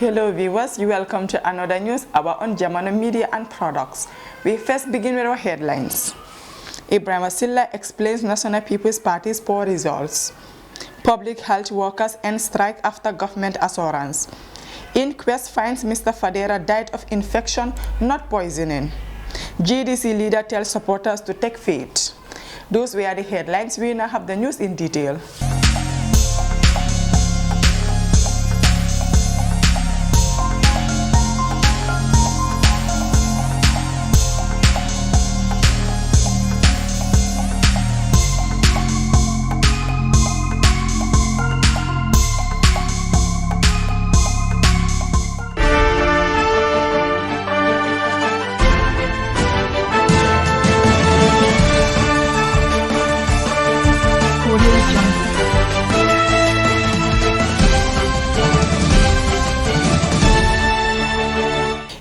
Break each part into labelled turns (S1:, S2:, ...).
S1: Hello viewers, you welcome to another news about on Jamano Media and Products. We first begin with our headlines. Ibrahim Silla explains National People's Party's poor results. Public health workers end strike after government assurance. Inquest finds Mr. Fadera died of infection, not poisoning. GDC leader tells supporters to take faith. Those were the headlines. We now have the news in detail.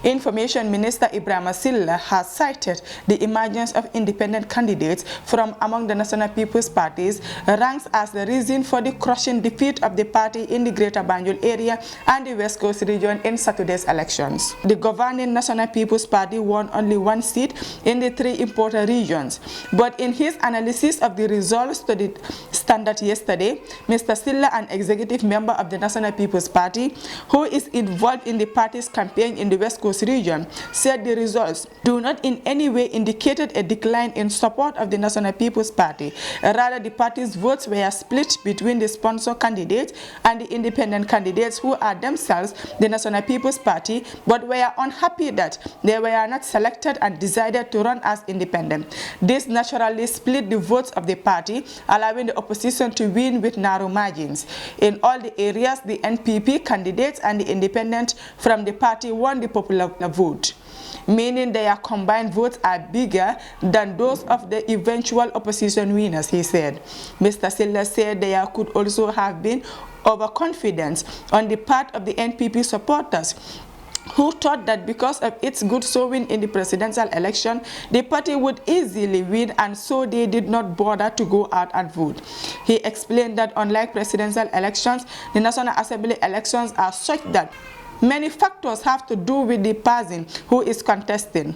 S1: Information Minister Ibrahim Silla has cited the emergence of independent candidates from among the National People's Parties ranks as the reason for the crushing defeat of the party in the Greater Banjul area and the West Coast region in Saturday's elections. The governing National People's Party won only one seat in the three important regions, but in his analysis of the results to the Standard yesterday, Mr. Silla, an executive member of the National People's Party who is involved in the party's campaign in the West Coast region, said the results do not in any way indicated a decline in support of the National People's Party. Rather, the party's votes were split between the sponsor candidates and the independent candidates who are themselves the National People's Party but were unhappy that they were not selected and decided to run as independent. This naturally split the votes of the party, allowing the opposition to win with narrow margins. In all the areas, the NPP candidates and the independent from the party won the popular vote, meaning their combined votes are bigger than those of the eventual opposition winners, he said. Mr. Silla said there could also have been overconfidence on the part of the NPP supporters, who thought that because of its good showing in the presidential election, the party would easily win, and so they did not bother to go out and vote. He explained that unlike presidential elections, the National Assembly elections are such that many factors have to do with the person who is contesting.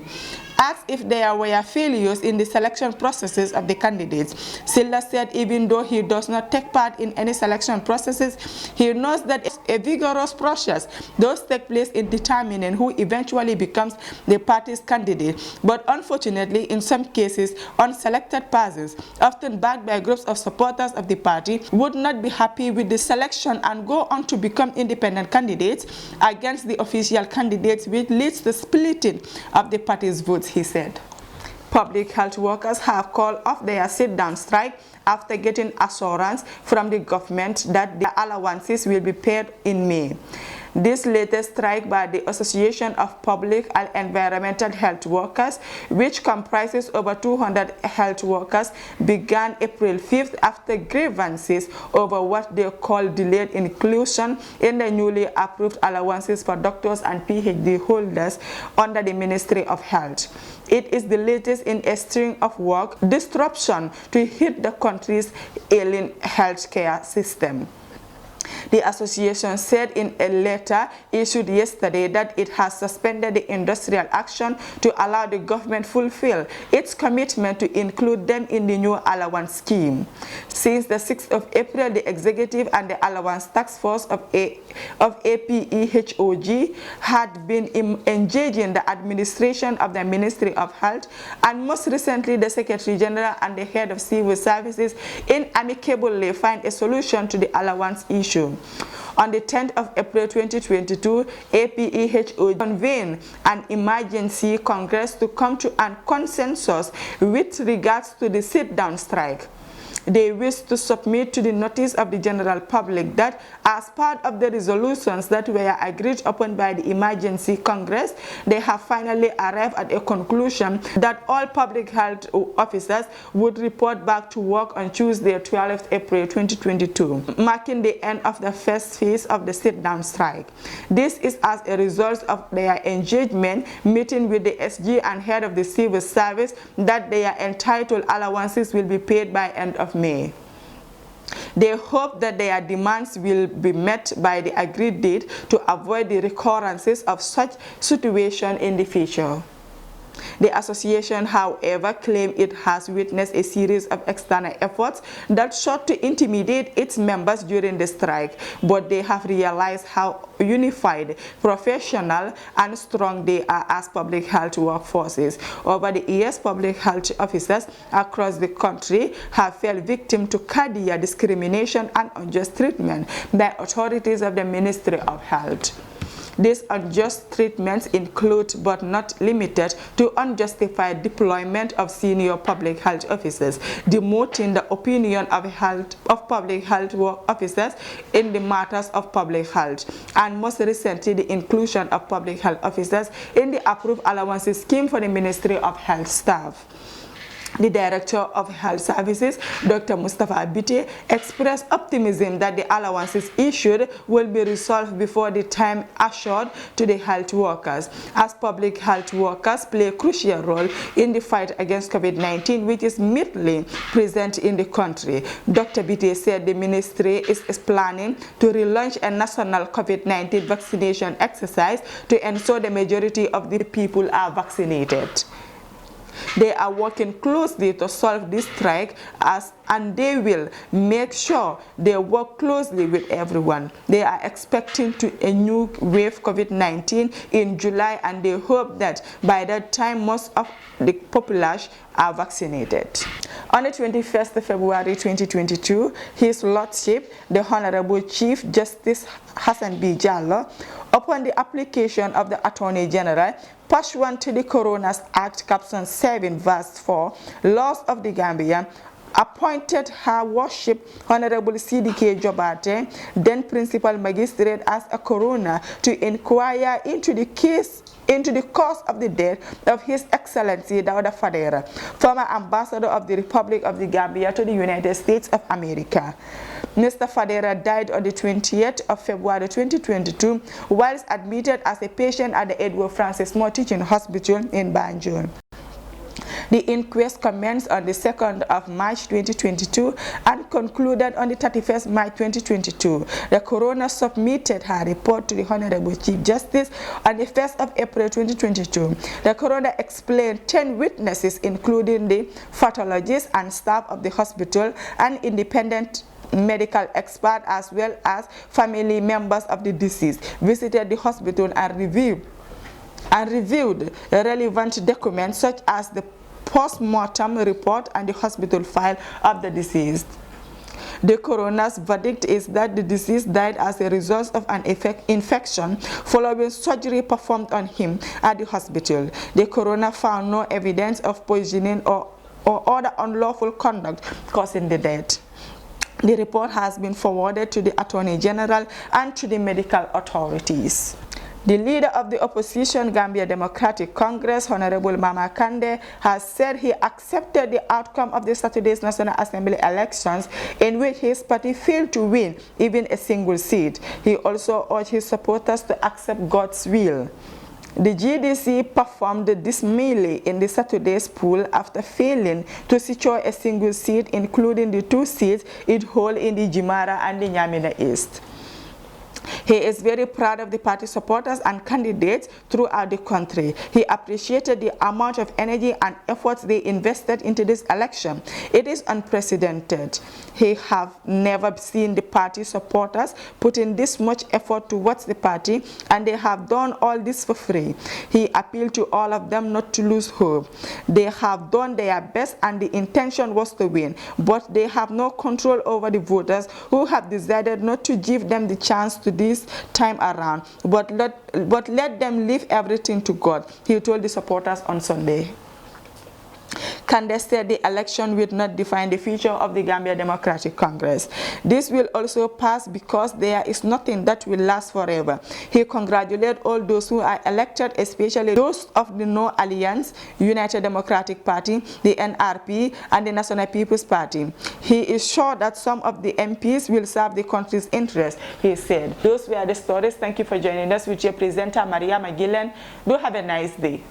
S1: Asked if there were failures in the selection processes of the candidates, Silla said even though he does not take part in any selection processes, he knows that it's a vigorous process does take place in determining who eventually becomes the party's candidate. But unfortunately, in some cases, unselected persons, often backed by groups of supporters of the party, would not be happy with the selection and go on to become independent candidates against the official candidates, which leads to splitting of the party's votes, he said. Public health workers have called off their sit-down strike after getting assurance from the government that their allowances will be paid in May. This latest strike by the Association of Public and Environmental Health Workers, which comprises over 200 health workers, began April 5th after grievances over what they call delayed inclusion in the newly approved allowances for doctors and PhD holders under the Ministry of Health. It is the latest in a string of work disruption to hit the country's ailing healthcare system. The association said in a letter issued yesterday that it has suspended the industrial action to allow the government fulfill its commitment to include them in the new allowance scheme. Since the 6th of April, the executive and the allowance task force of APEHOG had been engaging the administration of the Ministry of Health and most recently the Secretary General and the head of civil services in amicably find a solution to the allowance issue. On the 10th of April 2022, APEHO convened an emergency congress to come to a consensus with regards to the sit-down strike. They wish to submit to the notice of the general public that as part of the resolutions that were agreed upon by the emergency congress, they have finally arrived at a conclusion that all public health officers would report back to work on Tuesday, 12th April 2022, marking the end of the first phase of the sit-down strike. This is as a result of their engagement meeting with the SG and head of the civil service that their entitled allowances will be paid by end of May. They hope that their demands will be met by the agreed date to avoid the recurrences of such situation in the future. The association, however, claimed it has witnessed a series of external efforts that sought to intimidate its members during the strike, but they have realized how unified, professional, and strong they are as public health workforces. Over the years, public health officers across the country have fell victim to career discrimination and unjust treatment by authorities of the Ministry of Health. These unjust treatments include, but not limited to, unjustified deployment of senior public health officers, demoting the opinion of public health officers in the matters of public health, and most recently the inclusion of public health officers in the approved allowances scheme for the Ministry of Health staff. The Director of Health Services, Dr. Mustafa Bite, expressed optimism that the allowances issued will be resolved before the time assured to the health workers, as public health workers play a crucial role in the fight against COVID-19, which is mainly present in the country. Dr. Bite said the ministry is planning to relaunch a national COVID-19 vaccination exercise to ensure the majority of the people are vaccinated. They are working closely to solve this strike, and they will make sure they work closely with everyone. They are expecting a new wave COVID-19 in July, and they hope that by that time most of the population are vaccinated. On the 21st of February 2022, His Lordship, the Honorable Chief Justice Hassan B. Jallow, upon the application of the Attorney General, pursuant to the Coroner's Act, Caption 7, verse 4, Laws of the Gambia, appointed Her Worship Honorable CDK Jobate, then Principal Magistrate, as a coroner to inquire into the cause of the death of His Excellency Dauda Fadera, former Ambassador of the Republic of the Gambia to the United States of America. Mr. Fadera died on the 20th of February 2022 whilst admitted as a patient at the Edward Francis Moore Teaching Hospital in Banjul. The inquest commenced on the 2nd of March 2022 and concluded on the 31st March 2022. The coroner submitted her report to the Honorable Chief Justice on the 1st of April 2022. The coroner explained 10 witnesses, including the pathologist and staff of the hospital, and independent medical expert, as well as family members of the deceased, visited the hospital and reviewed relevant documents such as the post-mortem report and the hospital file of the deceased. The coroner's verdict is that the deceased died as a result of an infection following surgery performed on him at the hospital. The coroner found no evidence of poisoning or other unlawful conduct causing the death. The report has been forwarded to the Attorney General and to the medical authorities. The leader of the opposition Gambia Democratic Congress, Honorable Mama Kande, has said he accepted the outcome of the Saturday's National Assembly elections, in which his party failed to win even a single seat. He also urged his supporters to accept God's will. The GDC performed dismally in the Saturday's poll after failing to secure a single seat, including the 2 seats it holds in the Jimara and the Nyamina East. He is very proud of the party supporters and candidates throughout the country. He appreciated the amount of energy and efforts they invested into this election. It is unprecedented. He have never seen the party supporters put in this much effort towards the party, and they have done all this for free. He appealed to all of them not to lose hope. They have done their best and the intention was to win, but they have no control over the voters who have decided not to give them the chance to this time around, but let them leave everything to God, he told the supporters on Sunday. Kande said the election will not define the future of the Gambia Democratic Congress. This will also pass because there is nothing that will last forever. He congratulated all those who are elected, especially those of the No Alliance, United Democratic Party, the NRP, and the National People's Party. He is sure that some of the MPs will serve the country's interests, he said. Those were the stories. Thank you for joining us with your presenter, Maria McGillen. Do have a nice day.